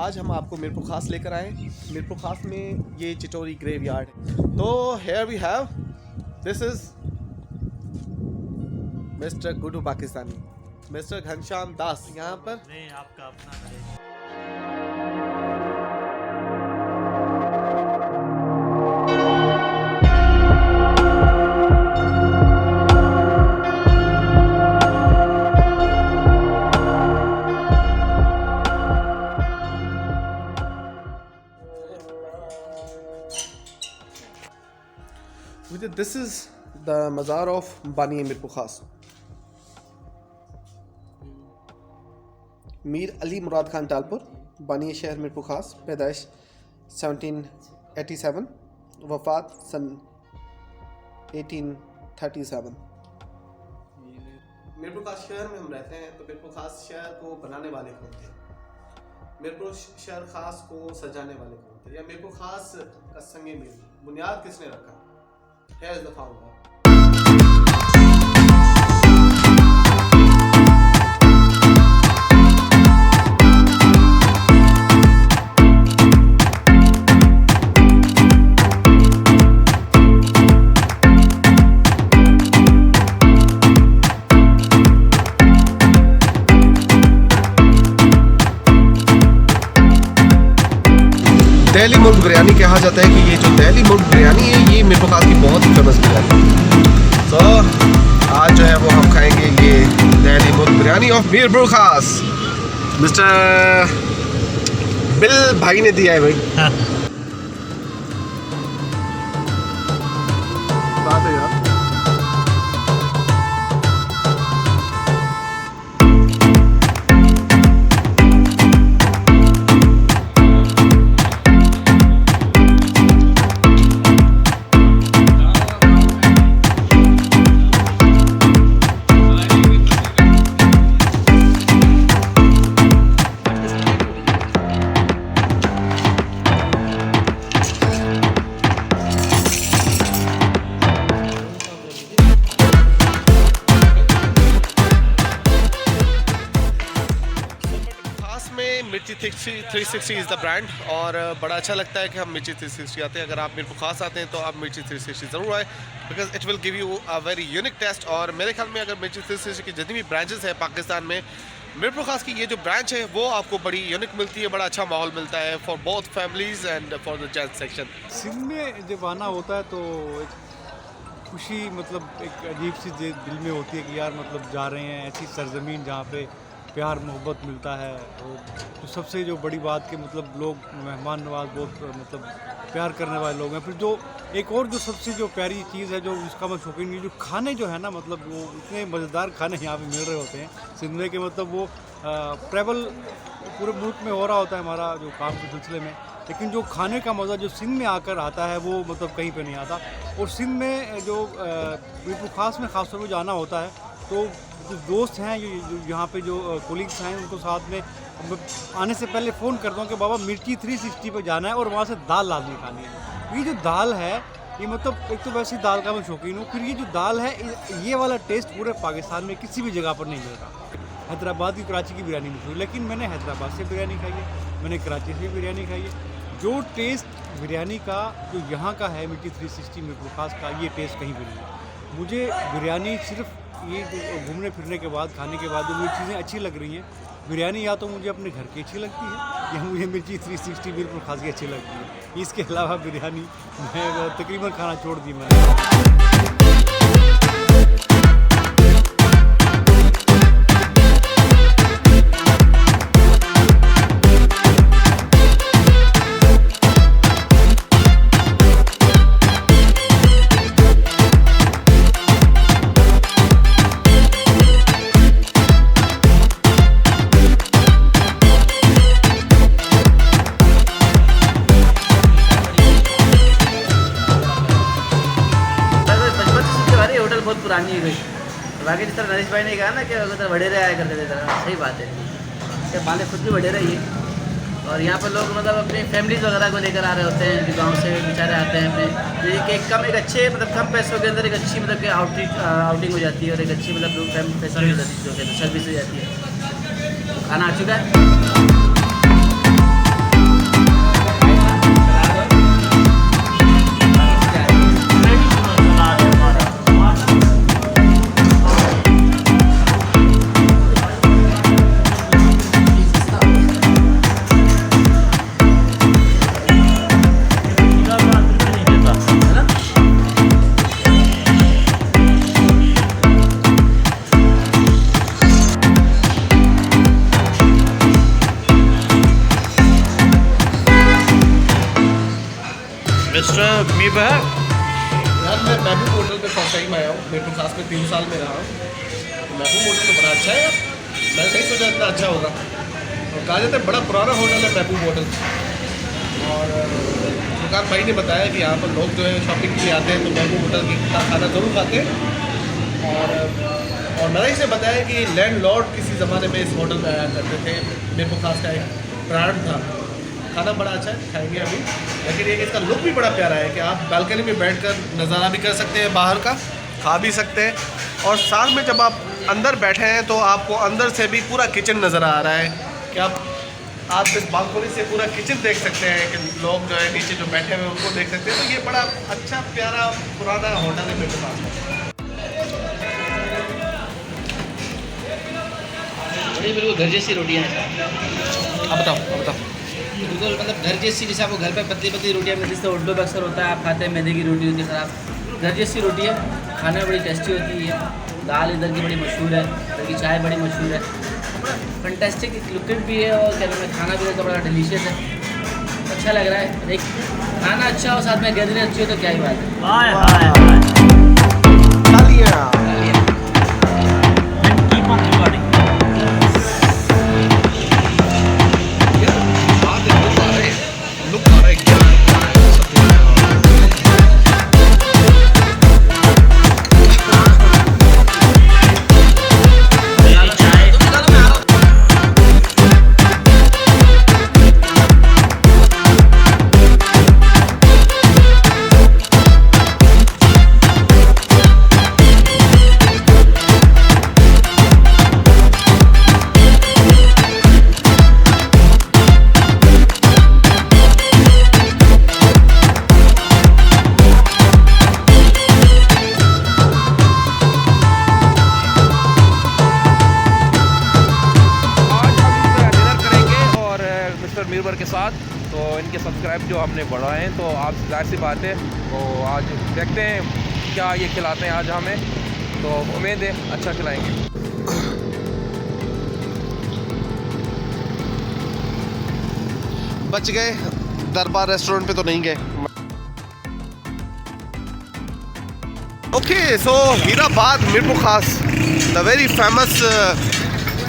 आज हम आपको मीरपुर खास लेकर आए। मीरपुर खास में ये चिटोरी ग्रेवयार्ड है। तो here we have, this is mister Guddu Pakistani, mister Ghanshyam Das यहाँ पर। नहीं, आपका अपना Naresh. This is the mazar of Bani Mirpur खास। मीर अली मुराद खान टालपुर, बानी शहर मीरपुर खास, पैदाइश 1787, वफ़ात सन 1837। मीरपुर खास शहर में हम रहते हैं, तो मीरपुर खास शहर को बनाने वाले कौन थे? मीरपुर शहर खास को सजाने वाले कौन थे? या मीरपुर खास का संगे मीर बुनियाद किसने रखा? Here is the founder. Delhi मुर्ग बिरयानी कहा जाता है कि ये जो दिल्ली मुर्ग बिरयानी है ये मीरपुर खास की बहुत ही फेमस बिरयानी है। तो आज जो है वो हम खाएंगे ये दिल्ली मुर्ग बिरयानी ऑफ मीरपुर खास। मिस्टर बिल भाई ने दिया है भाई। बात है यार। मिर्ची 360 इज़ द ब्रांड और बड़ा अच्छा लगता है कि हम मिर्ची 360 आते हैं। अगर आप मीरपुर खास आते हैं तो आप मिर्ची 360 ज़रूर आए, because it will give you a very unique taste. और मेरे ख्याल में अगर मिर्ची 360 की जितनी भी ब्रांचेस है पाकिस्तान में, मीरपुर खास की ये जो ब्रांच है वो आपको बड़ी यूनिक मिलती है, बड़ा अच्छा माहौल मिलता है for both families and for the gents section. Sindh में जब आना होता है तो एक खुशी, मतलब एक अजीब सी दिल में होती है कि यार मतलब जा रहे हैं ऐसी सरजमीन जहाँ पे प्यार मोहब्बत मिलता है। और तो सबसे जो बड़ी बात कि मतलब लोग मेहमान नवाज बहुत मतलब प्यार करने वाले लोग हैं। फिर जो एक और जो सबसे जो प्यारी चीज़ है जो जिसका मैं शौकीन हूँ, जो खाने जो है ना, मतलब वो इतने मज़ेदार खाने यहाँ पे मिल रहे होते हैं सिंध में के मतलब वो ट्रैवल पूरे मुल्क में हो रहा होता है हमारा जो काम के सिलसिले में, लेकिन जो खाने का मज़ा जो सिंध में आकर आता है वो मतलब कहीं पे नहीं आता। और सिंध में जो मीरपुर खास में ख़ासतौर पर जाना होता है तो जो दोस्त हैं जो यहाँ पे जो कोलीग्स हैं उनको साथ में आने से पहले फ़ोन करता हूँ कि बाबा मिर्ची 360 पे जाना है और वहाँ से दाल लाजमी खानी है। ये जो दाल है ये मतलब एक तो वैसी दाल का मैं शौकीन हूँ, फिर ये जो दाल है ये वाला टेस्ट पूरे पाकिस्तान में किसी भी जगह पर नहीं मिल रहा। हैदराबाद की कराची की बिरयानी मशहूर, लेकिन मैंने हैदराबाद से बिरयानी खाई है, मैंने कराची से बिरयानी खाई है। जो टेस्ट बिरयानी का जो यहाँ का है मिर्ची 360 मीरपुर खास का, ये टेस्ट कहीं भी नहीं है। मुझे बिरयानी सिर्फ ये घूमने फिरने के बाद, खाने के बाद जो मुझे चीज़ें अच्छी लग रही हैं, बिरयानी या तो मुझे अपने घर की अच्छी लगती है या मुझे मिर्ची 360 मीरपुर खास की अच्छी लगती है। इसके अलावा बिरयानी मैं तकरीबन खाना छोड़ दी मैंने। बहुत पुरानी है गई। बाकी जिस तरह नरेश भाई ने कहा ना कि अगर वडेरे आया करते थे, तरह सही बात है कि माले खुद भी वडेरे ही है। और यहाँ पर लोग मतलब अपनी फैमिलीज वगैरह को लेकर आ रहे होते हैं, गांव से बेचारे आते हैं अपने, कि एक अच्छे मतलब कम पैसों के अंदर एक अच्छी मतलब कि आउटिंग हो जाती है और एक अच्छी मतलब फैसिलिटी हो जाती है, जो सर्विस हो जाती है। खाना आ चुका है। Mr. Mirbah. यार मैं महबूब होटल पे फर्स्ट टाइम आया हूँ, मीरपुर खास में 3 साल में रहा हूँ। तो महबूब होटल तो बड़ा अच्छा है यार, मैं नहीं सोचा इतना अच्छा होगा। और कहा जाता है बड़ा पुराना होटल है महबूब होटल। और दुकान भाई ने बताया कि यहाँ पर लोग जो है शॉपिंग के लिए आते हैं तो महबूब होटल की खाना ज़रूर खाते हैं। और नरेश ने बताया कि लैंडलॉर्ड किसी ज़माने में इस होटल में आया करते थे। मीरपुर खास का एक ब्रांड था। खाना बड़ा अच्छा है, खाएंगे अभी। लेकिन ये कि इसका लुक भी बड़ा प्यारा है कि आप बालकनी में बैठकर नज़ारा भी कर सकते हैं बाहर का, खा भी सकते हैं। और साथ में जब आप अंदर बैठे हैं तो आपको अंदर से भी पूरा किचन नज़र आ रहा है कि आप इस बालकनी से पूरा किचन देख सकते हैं कि लोग जो है नीचे जो बैठे हुए हैं उनको देख सकते हैं। तो ये बड़ा अच्छा प्यारा पुराना होटल है मेरे पास। बिल्कुल घर जैसी रोटियाँ हैं। अब बताओ। बिल्कुल मतलब घर जैसी, जैसे आपको घर पे पतली पतली रोटियाँ मिलती है, उर्दू में अक्सर होता है आप खाते हैं मैदे की रोटी होती है खराब। घर जैसी रोटी है, खाने में बड़ी टेस्टी होती है। दाल इधर की बड़ी मशहूर है, इधर की चाय बड़ी मशहूर है। फैंटास्टिक लुकिंग भी है और क्या कहते हैं खाना भी इधर का बड़ा डिलीशियस है, अच्छा लग रहा है। एक खाना अच्छा हो साथ में गैदरिंग अच्छी हो तो क्या ही बात है। Hi, hi. तालियां। Keep on recording. मीरबर के साथ। तो इनके सब्सक्राइब जो हमने बढ़ाए हैं तो आप जाहिर सी बात है तो आज देखते हैं क्या ये खिलाते हैं आज हमें, तो उम्मीद है अच्छा खिलाएंगे। बच गए, दरबार रेस्टोरेंट पे तो नहीं गए। ओके सो हीराबाद मीरपुर खास, the very famous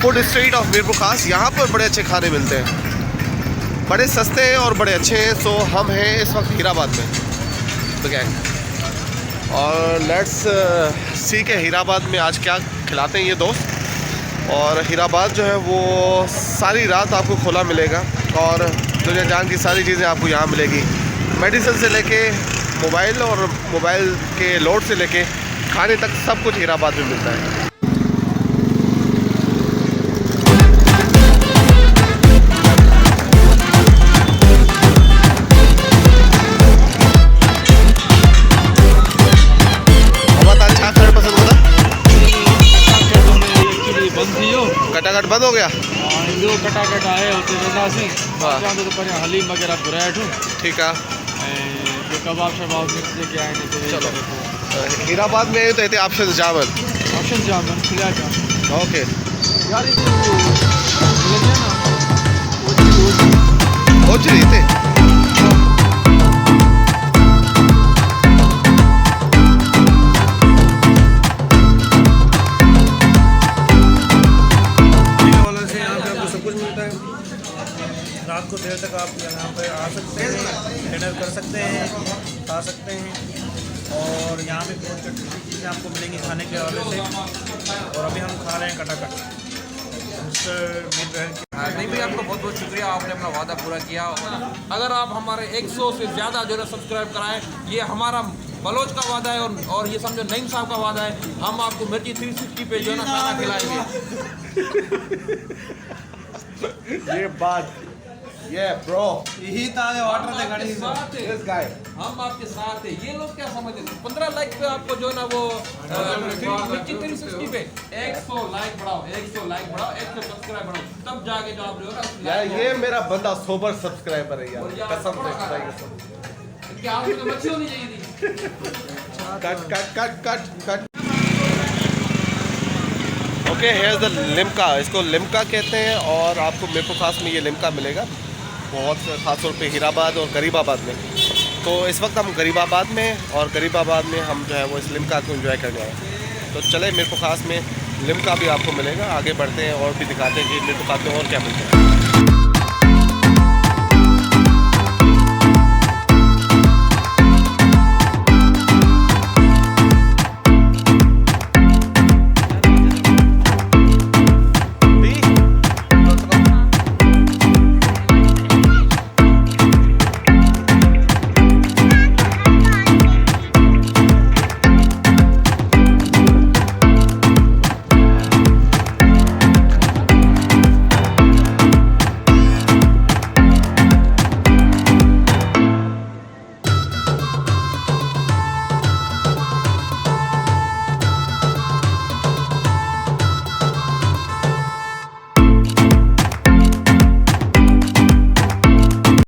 food street of Mirpur खास। यहाँ पर बड़े अच्छे खाने मिलते हैं, बड़े सस्ते हैं और बड़े अच्छे हैं। सो हम हैं इस वक्त हीराबाद में तो क्या है, और लेट्स सी के हीराबाद में आज क्या खिलाते हैं ये दोस्त। और हीराबाद जो है वो सारी रात आपको खुला मिलेगा और दुनिया जान की सारी चीज़ें आपको यहाँ मिलेगी, मेडिसिन से लेके मोबाइल और मोबाइल के लोड से लेके खाने तक सब कुछ हीराबाद में मिलता है। कटाकट बंद हो गया। जो कटाकट आए होते तो हलीम वगैरह बुराइठू ठीक है, जो कबाब शबाब मिक्स लेके आए थे। चलो हीराबाद में तो इतने ऑप्शन जामन खिला जामन ओके यार ओचरी थे। रात को देर तक आप यहाँ पर आ सकते हैं, डिनर कर सकते हैं, खा सकते हैं। और यहाँ पे बहुत चीज़ें आपको मिलेंगी खाने के हवाले से। और अभी हम खा रहे हैं कटाकट। नहीं भाई, आपका बहुत बहुत शुक्रिया, आपने अपना वादा पूरा किया। अगर आप हमारे 100 से ज़्यादा जो है सब्सक्राइब कराएं, ये हमारा बलोच का वादा है और ये समझो नईम साहब का वादा है, हम आपको मिर्ची 360 पे जो है ना खाना खिलाएंगे। ये बात ये ब्रो यही ताज़े वाटर से गाड़ी दिस गाय हम आपके साथ हैं। ये लोग क्या समझते हैं 15 लाइक पे आपको जो है ना वो मिर्ची 360 पे 100 लाइक बढ़ाओ, 100 लाइक बढ़ाओ, 100 सब्सक्राइब बढ़ाओ, तब जाके जो आप जो है ना यार ये मेरा बंदा सोबर सब्सक्राइबर है यार, कसम से खुदा की कसम। क्या आपको तो मच्छी होनी चाहिए थी। Cut cut cut cut cut. Okay here the Limca, इसको लिम्का कहते हैं और आपको मीरपुर खास में ये लिम्का मिलेगा बहुत ख़ास तौर पे हीराबाद और गरीबाबाद में। तो इस वक्त हम गरीबाबाद में हैं और गरीबाबाद में हम जो है वो इस लिम्का को एंजॉय करने आए हैं। तो चले मीर ख़ास में लिम्का भी आपको मिलेगा, आगे बढ़ते हैं और भी दिखाते हैं कि मीर ख़ास में और क्या मिलता है।